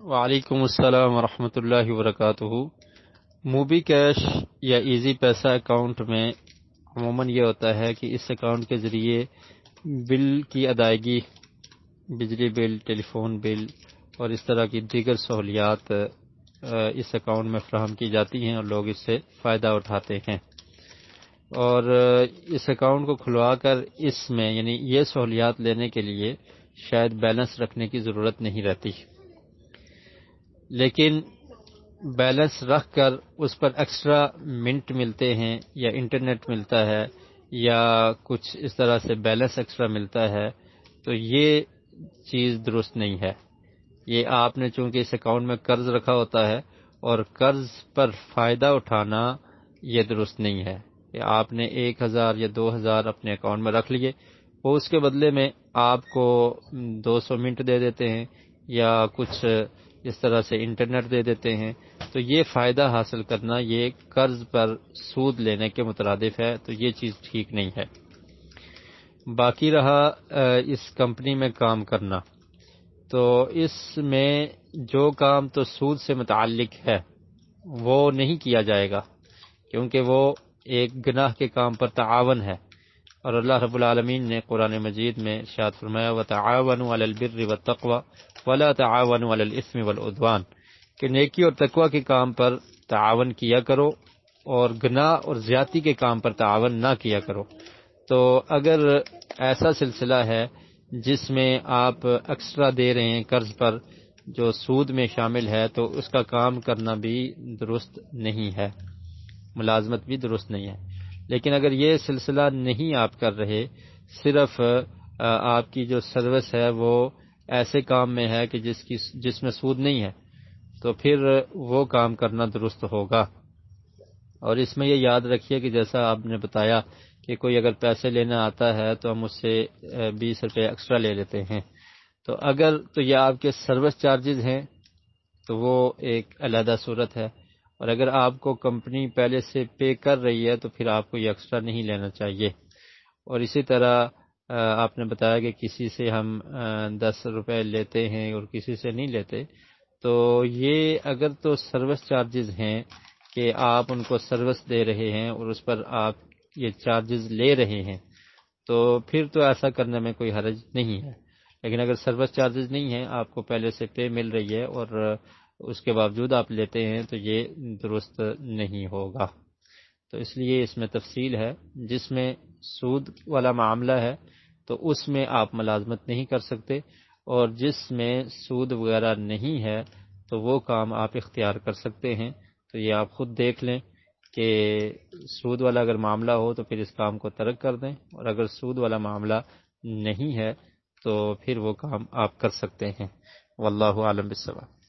وعلیکم السلام ورحمۃ اللہ وبرکاتہ۔ موبی کیش یا ایزی پیسہ اکاؤنٹ میں عموماً یہ ہوتا ہے کہ اس اکاؤنٹ کے ذریعے بل کی ادائیگی، بجلی بل، ٹیلی فون بل اور اس طرح کی دیگر سہولیات اس اکاؤنٹ میں فراہم کی جاتی ہیں اور لوگ اس سے فائدہ اٹھاتے ہیں۔ اور اس اکاؤنٹ کو کھلوا کر اس میں یعنی یہ سہولیات لینے کے لیے شاید بیلنس رکھنے کی ضرورت نہیں رہتی، لیکن بیلنس رکھ کر اس پر ایکسٹرا منٹ ملتے ہیں یا انٹرنیٹ ملتا ہے یا کچھ اس طرح سے بیلنس ایکسٹرا ملتا ہے، تو یہ چیز درست نہیں ہے۔ یہ آپ نے چونکہ اس اکاؤنٹ میں قرض رکھا ہوتا ہے اور قرض پر فائدہ اٹھانا یہ درست نہیں ہے کہ آپ نے 1,000 یا 2,000 اپنے اکاؤنٹ میں رکھ لیے، وہ اس کے بدلے میں آپ کو 200 منٹ دے دیتے ہیں یا کچھ اس طرح سے انٹرنیٹ دے دیتے ہیں، تو یہ فائدہ حاصل کرنا یہ قرض پر سود لینے کے مترادف ہے، تو یہ چیز ٹھیک نہیں ہے۔ باقی رہا اس کمپنی میں کام کرنا، تو اس میں جو کام تو سود سے متعلق ہے وہ نہیں کیا جائے گا، کیونکہ وہ ایک گناہ کے کام پر تعاون ہے، اور اللہ رب العالمین نے قرآن مجید میں ارشاد فرمایا وَتَعَاوَنُوا عَلَى الْبِرِّ وَالتَّقْوَى وَلَا تَعَاوَنُوا عَلَى الْإِثْمِ وَالْعُدْوَانِ کہ نیکی اور تقوی کے کام پر تعاون کیا کرو اور گناہ اور زیادتی کے کام پر تعاون نہ کیا کرو۔ تو اگر ایسا سلسلہ ہے جس میں آپ ایکسٹرا دے رہے ہیں قرض پر جو سود میں شامل ہے، تو اس کا کام کرنا بھی درست نہیں ہے، ملازمت بھی درست نہیں ہے۔ لیکن اگر یہ سلسلہ نہیں آپ کر رہے، صرف آپ کی جو سروس ہے وہ ایسے کام میں ہے کہ جس میں سود نہیں ہے، تو پھر وہ کام کرنا درست ہوگا۔ اور اس میں یہ یاد رکھیے کہ جیسا آپ نے بتایا کہ کوئی اگر پیسے لینا آتا ہے تو ہم اس سے 20 روپے ایکسٹرا لے لیتے ہیں، تو اگر تو یہ آپ کے سروس چارجز ہیں تو وہ ایک علیحدہ صورت ہے، اور اگر آپ کو کمپنی پہلے سے پے کر رہی ہے تو پھر آپ کو یہ ایکسٹرا نہیں لینا چاہیے۔ اور اسی طرح آپ نے بتایا کہ کسی سے ہم 10 روپے لیتے ہیں اور کسی سے نہیں لیتے، تو یہ اگر تو سروس چارجز ہیں کہ آپ ان کو سروس دے رہے ہیں اور اس پر آپ یہ چارجز لے رہے ہیں، تو پھر تو ایسا کرنے میں کوئی حرج نہیں ہے۔ لیکن اگر سروس چارجز نہیں ہیں، آپ کو پہلے سے پے مل رہی ہے اور اس کے باوجود آپ لیتے ہیں، تو یہ درست نہیں ہوگا۔ تو اس لیے اس میں تفصیل ہے، جس میں سود والا معاملہ ہے تو اس میں آپ ملازمت نہیں کر سکتے، اور جس میں سود وغیرہ نہیں ہے تو وہ کام آپ اختیار کر سکتے ہیں۔ تو یہ آپ خود دیکھ لیں کہ سود والا اگر معاملہ ہو تو پھر اس کام کو ترک کر دیں، اور اگر سود والا معاملہ نہیں ہے تو پھر وہ کام آپ کر سکتے ہیں۔ واللہ عالم بالصواب۔